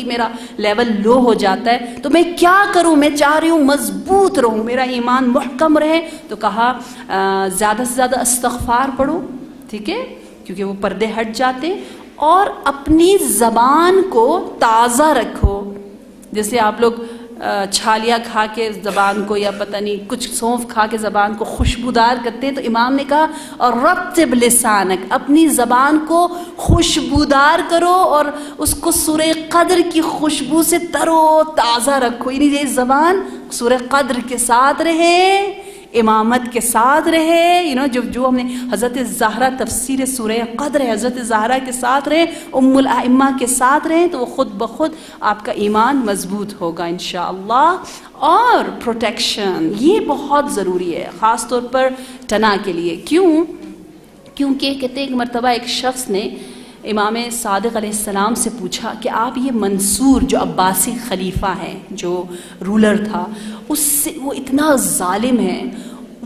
میرا level low ہو جاتا ہے، تو میں کیا کروں؟ میں چاہ رہی ہوں مضبوط رہوں، میرا ایمان محکم رہے. تو کہا زیادہ سے زیادہ استغفار پڑھو، ٹھیک ہے، کیونکہ وہ پردے ہٹ جاتے، اور اپنی زبان کو تازہ رکھو. جیسے آپ لوگ چھالیاں کھا کے زبان کو، یا پتہ نہیں کچھ سونف کھا کے زبان کو خوشبودار کرتے ہیں، تو امام نے کہا اور رطب لسانک، اپنی زبان کو خوشبودار کرو اور اس کو سورہ قدر کی خوشبو سے تر و تازہ رکھو. یعنی یہ زبان سورہ قدر کے ساتھ رہے، امامت کے ساتھ رہے. جو ہم نے حضرت زہرا تفسیر سورہ قدر ہے، حضرت زہرا کے ساتھ رہے، ام الائمہ کے ساتھ رہیں، تو وہ خود بخود آپ کا ایمان مضبوط ہوگا انشاءاللہ. اور پروٹیکشن یہ بہت ضروری ہے، خاص طور پر ٹنا کے لیے. کیونکہ کہتے ہیں ایک مرتبہ ایک شخص نے امام صادق علیہ السلام سے پوچھا کہ آپ یہ منصور جو عباسی خلیفہ ہے، جو رولر تھا، اس سے وہ اتنا ظالم ہے،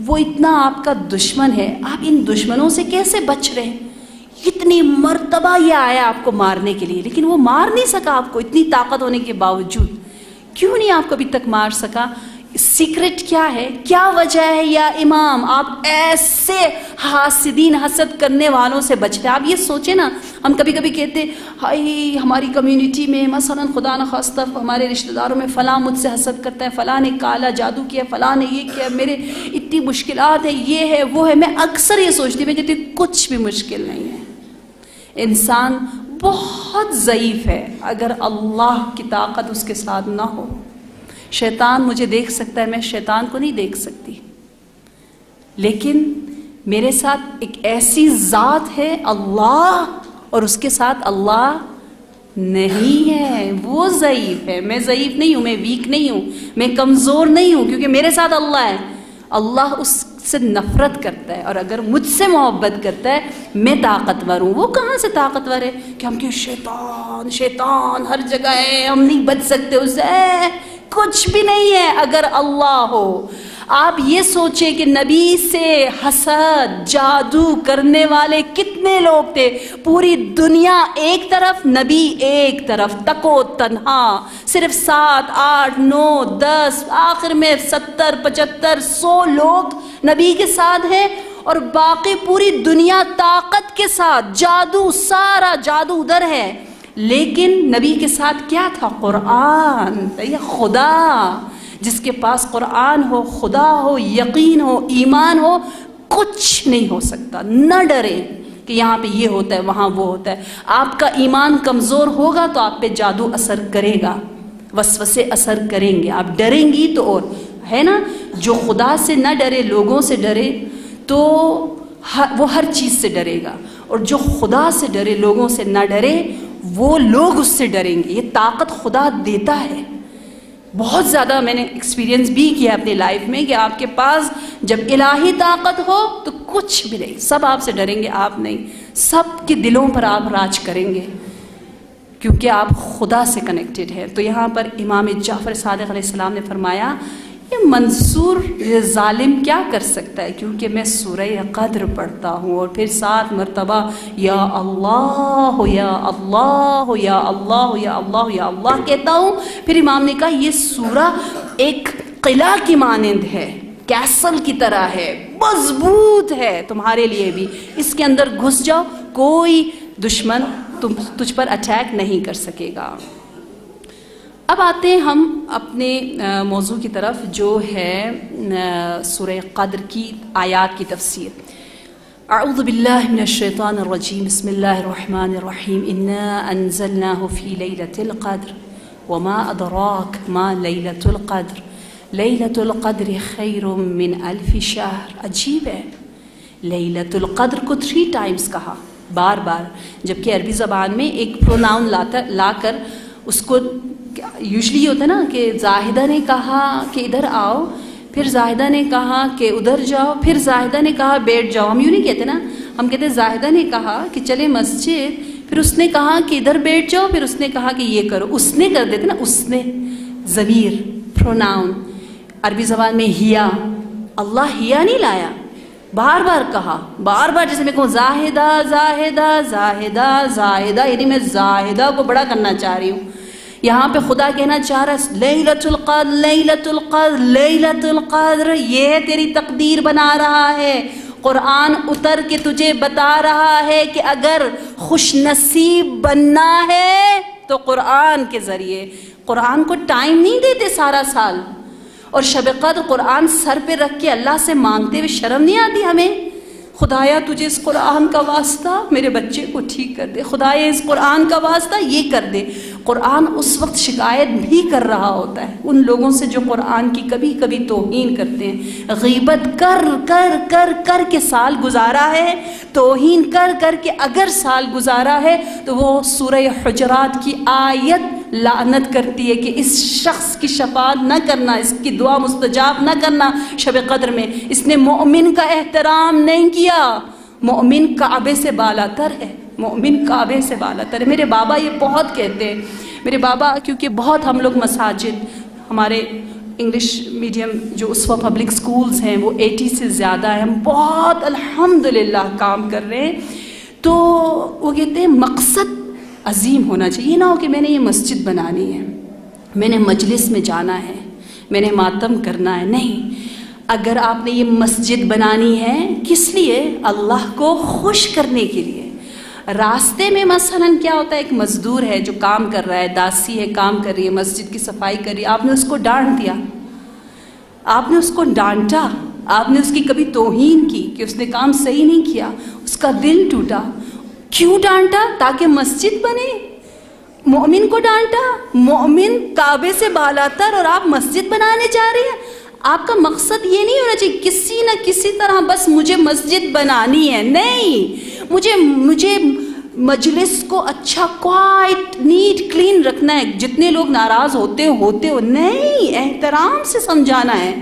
وہ اتنا آپ کا دشمن ہے، آپ ان دشمنوں سے کیسے بچ رہے؟ اتنی مرتبہ یہ آیا آپ کو مارنے کے لیے، لیکن وہ مار نہیں سکا آپ کو، اتنی طاقت ہونے کے باوجود. کیوں نہیں آپ کو ابھی تک مار سکا؟ سیکرٹ کیا ہے؟ کیا وجہ ہے یا امام آپ ایسے حاسدین، حسد کرنے والوں سے بچتے ہیں؟ آپ یہ سوچیں نا، ہم کبھی کبھی کہتے ہائی ہماری کمیونٹی میں مثلا خدا نخواستہ ہمارے رشتہ داروں میں فلاں مجھ سے حسد کرتا ہے، فلاں نے کالا جادو کیا، فلاں نے یہ کیا، میرے اتنی مشکلات ہیں، یہ ہے وہ ہے. میں اکثر یہ سوچتی ہوں، میں کہتی ہوں کچھ بھی مشکل نہیں ہے. انسان بہت ضعیف ہے اگر اللہ کی طاقت اس کے ساتھ نہ ہو. شیطان مجھے دیکھ سکتا ہے، میں شیطان کو نہیں دیکھ سکتی، لیکن میرے ساتھ ایک ایسی ذات ہے اللہ، اور اس کے ساتھ اللہ نہیں ہے. وہ ضعیف ہے، میں ضعیف نہیں ہوں، میں ویک نہیں ہوں، میں کمزور نہیں ہوں، کیونکہ میرے ساتھ اللہ ہے. اللہ اس سے نفرت کرتا ہے، اور اگر مجھ سے محبت کرتا ہے میں طاقتور ہوں. وہ کہاں سے طاقتور ہے کہ ہم کہ شیطان ہر جگہ ہے، ہم نہیں بچ سکتے اس سے؟ کچھ بھی نہیں ہے اگر اللہ ہو. آپ یہ سوچیں کہ نبی سے حسد، جادو کرنے والے کتنے لوگ تھے، پوری دنیا ایک طرف، نبی ایک طرف، تکو تنہا، صرف 7 8 9 10 آخر میں 70 75 100 لوگ نبی کے ساتھ ہیں، اور باقی پوری دنیا طاقت کے ساتھ، جادو، سارا جادو ادھر ہے. لیکن نبی کے ساتھ کیا تھا؟ قرآن. یہ خدا، جس کے پاس قرآن ہو، خدا ہو، یقین ہو، ایمان ہو، کچھ نہیں ہو سکتا. نہ ڈرے کہ یہاں پہ یہ ہوتا ہے، وہاں وہ ہوتا ہے. آپ کا ایمان کمزور ہوگا تو آپ پہ جادو اثر کرے گا، وسوسے اثر کریں گے. آپ ڈریں گی تو اور ہے نا، جو خدا سے نہ ڈرے، لوگوں سے ڈرے، تو وہ ہر چیز سے ڈرے گا. اور جو خدا سے ڈرے، لوگوں سے نہ ڈرے، وہ لوگ اس سے ڈریں گے. یہ طاقت خدا دیتا ہے. بہت زیادہ میں نے ایکسپیرینس بھی کیا اپنی لائف میں کہ آپ کے پاس جب الہی طاقت ہو تو کچھ بھی نہیں، سب آپ سے ڈریں گے، آپ نہیں. سب کے دلوں پر آپ راج کریں گے کیونکہ آپ خدا سے کنیکٹڈ ہے. تو یہاں پر امام جعفر صادق علیہ السلام نے فرمایا یہ منصور ظالم کیا کر سکتا ہے، کیونکہ میں سورہ قدر پڑھتا ہوں، اور پھر 7 مرتبہ یا اللہ یا اللہ یا اللہ یا اللہ یا اللہ کہتا ہوں. پھر امام نے کہا یہ سورہ ایک قلعہ کی مانند ہے، کیسل کی طرح ہے، مضبوط ہے تمہارے لیے بھی. اس کے اندر گھس جاؤ، کوئی دشمن تجھ پر اٹیک نہیں کر سکے گا. اب آتے ہیں ہم اپنے موضوع کی طرف، جو ہے سورہ قدر کی آیات کی تفسیر. اعوذ باللہ من الشیطان الرجیم، بسم اللہ الرحمن الرحیم. انا انزلناہ فی لیلۃ القدر وما ادراک ما لیلۃ القدر لیلۃ القدر خیر من الف شہر. عجیب ہے، لیلۃ القدر کو 3 ٹائمز کہا، بار بار، جبکہ عربی زبان میں ایک پروناؤن لا کر اس کو یوزلی ہوتا ہے نا کہ زاہدہ نے کہا کہ ادھر آؤ، پھر زاہدہ نے کہا کہ ادھر جاؤ، پھر زاہدہ نے کہا بیٹھ جاؤ. ہم یوں نہیں کہتے نا، ہم کہتے زاہدہ نے کہا کہ چلے مسجد، پھر اس نے کہا کہ ادھر بیٹھ جاؤ، پھر اس نے کہا کہ یہ کرو. اس نے کر دیتے نا، اس نے، ضمیر، پروناؤن. عربی زبان میں ہیا، اللہ ہیا نہیں لایا، بار بار کہا، بار بار. جیسے میں کہوں زاہدہ زاہدہ زاہدہ زاہدہ، یعنی میں زاہدہ کو بڑا کرنا چاہ رہی ہوں، یہاں پہ خدا کہنا چاہ رہا ہے لیلۃ القدر، لیلۃ القدر، لیلۃ القدر، یہ تیری تقدیر بنا رہا ہے۔ قرآن اتر کے تجھے بتا رہا ہے کہ اگر خوش نصیب بننا ہے تو قرآن کے ذریعے۔ قرآن کو ٹائم نہیں دیتے سارا سال، اور شب قدر قرآن سر پہ رکھ کے اللہ سے مانگتے ہوئے شرم نہیں آتی ہمیں؟ خدایا تجھے اس قرآن کا واسطہ میرے بچے کو ٹھیک کر دے، خدایا اس قرآن کا واسطہ یہ کر دے۔ قرآن اس وقت شکایت بھی کر رہا ہوتا ہے ان لوگوں سے جو قرآن کی کبھی کبھی توہین کرتے ہیں، غیبت کر کر کر کر کے سال گزارا ہے، توہین کر کر کے اگر سال گزارا ہے تو وہ سورہ حجرات کی آیت لعنت کرتی ہے کہ اس شخص کی شفاعت نہ کرنا، اس کی دعا مستجاب نہ کرنا شب قدر میں، اس نے مومن کا احترام نہیں کیا۔ مومن کعبے سے بالا تر ہے، مومن کعبے سے بالا تر ہے۔ میرے بابا یہ بہت کہتے ہیں، میرے بابا کیونکہ بہت ہم لوگ مساجد، ہمارے انگلش میڈیم جو اسوا پبلک سکولز ہیں وہ 80 سے زیادہ ہیں، ہم بہت الحمدللہ کام کر رہے ہیں، تو وہ کہتے ہیں مقصد عظیم ہونا چاہیے۔ یہ نہ ہو کہ میں نے یہ مسجد بنانی ہے، میں نے مجلس میں جانا ہے، میں نے ماتم کرنا ہے، نہیں۔ اگر آپ نے یہ مسجد بنانی ہے کس لیے؟ اللہ کو خوش کرنے کے لیے۔ راستے میں مثلاً کیا ہوتا ہے، ایک مزدور ہے جو کام کر رہا ہے، داسی ہے کام کر رہی ہے، مسجد کی صفائی کر رہی ہے، آپ نے اس کو ڈانٹ دیا، آپ نے اس کو ڈانٹا، آپ نے اس کی کبھی توہین کی کہ اس نے کام صحیح نہیں کیا، اس کا دل ٹوٹا۔ کیوں ڈانٹا؟ تاکہ مسجد بنے۔ مومن کو ڈانٹا، مومن کعبے سے بالاتر اور آپ مسجد بنانے جا رہے ہیں۔ آپ کا مقصد یہ نہیں ہونا چاہیے کسی نہ کسی طرح بس مجھے مسجد بنانی ہے، نہیں، مجھے مجلس کو اچھا کوائٹ نیٹ کلین رکھنا ہے، جتنے لوگ ناراض ہوتے ہو نہیں، احترام سے سمجھانا ہے۔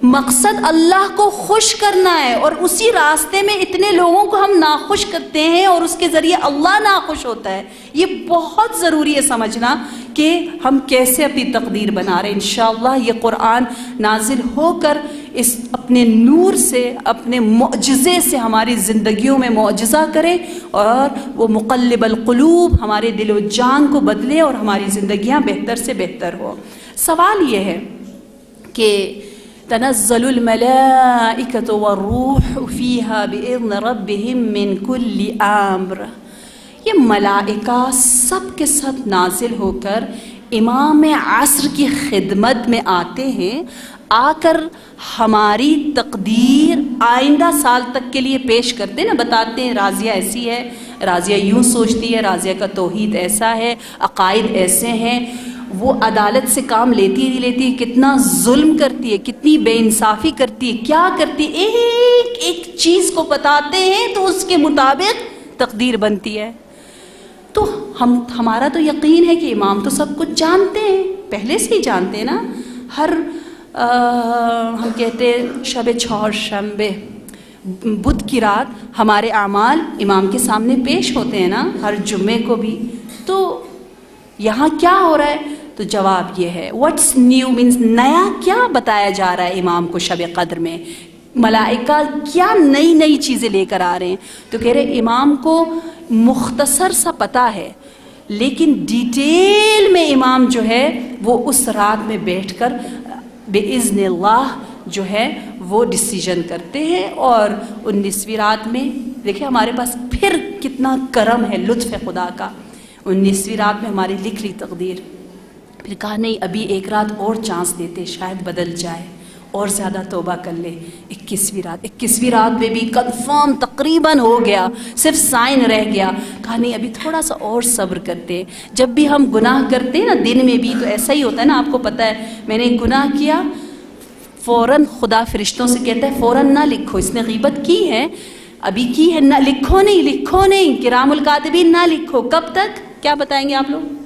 مقصد اللہ کو خوش کرنا ہے، اور اسی راستے میں اتنے لوگوں کو ہم ناخوش کرتے ہیں اور اس کے ذریعے اللہ ناخوش ہوتا ہے۔ یہ بہت ضروری ہے سمجھنا کہ ہم کیسے اپنی تقدیر بنا رہے ہیں۔ انشاءاللہ یہ قرآن نازل ہو کر اس اپنے نور سے، اپنے معجزے سے ہماری زندگیوں میں معجزہ کرے، اور وہ مقلب القلوب ہمارے دل و جان کو بدلے اور ہماری زندگیاں بہتر سے بہتر ہو۔ سوال یہ ہے کہ تنزل الملائکۃ والروح فیہا بإذن ربہم من کل امر، یہ ملائکہ سب کے سب نازل ہو کر امام عصر کی خدمت میں آتے ہیں، آ کر ہماری تقدیر آئندہ سال تک کے لیے پیش کرتے ہیں نا، بتاتے ہیں راضیہ ایسی ہے، راضیہ یوں سوچتی ہے، راضیہ کا توحید ایسا ہے، عقائد ایسے ہیں۔ وہ عدالت سے کام لیتی نہیں لیتی، کتنا ظلم کرتی ہے، کتنی بے انصافی کرتی ہے، کیا کرتی ہے، ایک ایک چیز کو بتاتے ہیں تو اس کے مطابق تقدیر بنتی ہے۔ تو ہمارا تو یقین ہے کہ امام تو سب کچھ جانتے ہیں، پہلے سے ہی جانتے ہیں نا۔ ہر ہم کہتے ہیں شب چہار شنبے بدھ کی رات ہمارے اعمال امام کے سامنے پیش ہوتے ہیں نا، ہر جمعے کو بھی۔ تو یہاں کیا ہو رہا ہے؟ تو جواب یہ ہے واٹس نیو مینس نیا کیا بتایا جا رہا ہے امام کو شب قدر میں، ملائکہ کیا نئی نئی چیزیں لے کر آ رہے ہیں۔ تو کہہ رہے امام کو مختصر سا پتہ ہے، لیکن ڈیٹیل میں امام جو ہے وہ اس رات میں بیٹھ کر بِإِذْنِ اللہ جو ہے وہ ڈیسیجن کرتے ہیں۔ اور 19ویں رات میں دیکھیں ہمارے پاس پھر کتنا کرم ہے، لطف ہے خدا کا، 19ویں رات میں ہماری لکھ لی تقدیر۔ پھر کہا نہیں ابھی ایک رات اور چانس دیتے، شاید بدل جائے، اور زیادہ توبہ کر لے۔ 21ویں رات میں بھی کنفرم تقریباً ہو گیا، صرف سائن رہ گیا۔ کہا نہیں ابھی تھوڑا سا اور صبر کرتے۔ جب بھی ہم گناہ کرتے ہیں نا دن میں بھی تو ایسا ہی ہوتا ہے نا، آپ کو پتہ ہے میں نے گناہ کیا، فوراً خدا فرشتوں سے کہتا ہے فوراً نہ لکھو، اس نے غیبت کی ہے، ابھی کی ہے، نہ لکھو نہیں، کرام الکاتبین نہ لکھو۔ کب تک؟ کیا بتائیں گے آپ لوگ؟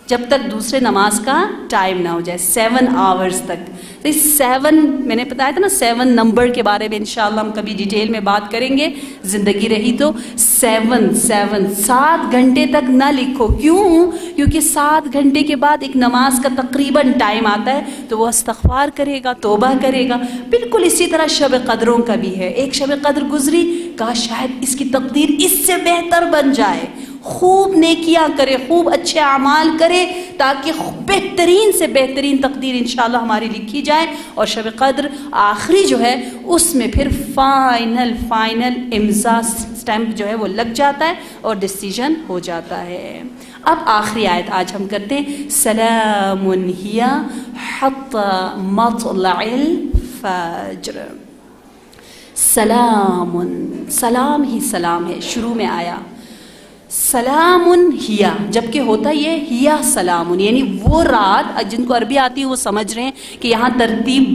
جب تک دوسرے نماز کا ٹائم نہ ہو جائے، 7 آورز تک۔ تو 7 میں نے بتایا تھا نا، 7 نمبر کے بارے میں انشاءاللہ ہم کبھی ڈیٹیل میں بات کریں گے، زندگی رہی تو۔ 7 گھنٹے تک نہ لکھو۔ کیوں؟ کیونکہ 7 گھنٹے کے بعد ایک نماز کا تقریباً ٹائم آتا ہے تو وہ استغفار کرے گا، توبہ کرے گا۔ بالکل اسی طرح شب قدروں کا بھی ہے۔ ایک شب قدر گزری، کہا شاید اس کی تقدیر اس سے بہتر بن جائے، خوب نیکیاں کرے، خوب اچھے اعمال کرے، تاکہ بہترین سے بہترین تقدیر انشاءاللہ ہماری لکھی جائے، اور شب قدر آخری جو ہے اس میں پھر فائنل امضا سٹیمپ جو ہے وہ لگ جاتا ہے اور ڈیسیجن ہو جاتا ہے۔ اب آخری آیت آج ہم کرتے ہیں، سلام ہی حتی مطلع الفجر۔ سلام ہی سلام ہے، شروع میں آیا سلام ہیا، جبکہ ہوتا یہ ہیا سلام، یعنی وہ رات، جن کو عربی آتی ہے وہ سمجھ رہے ہیں کہ یہاں ترتیب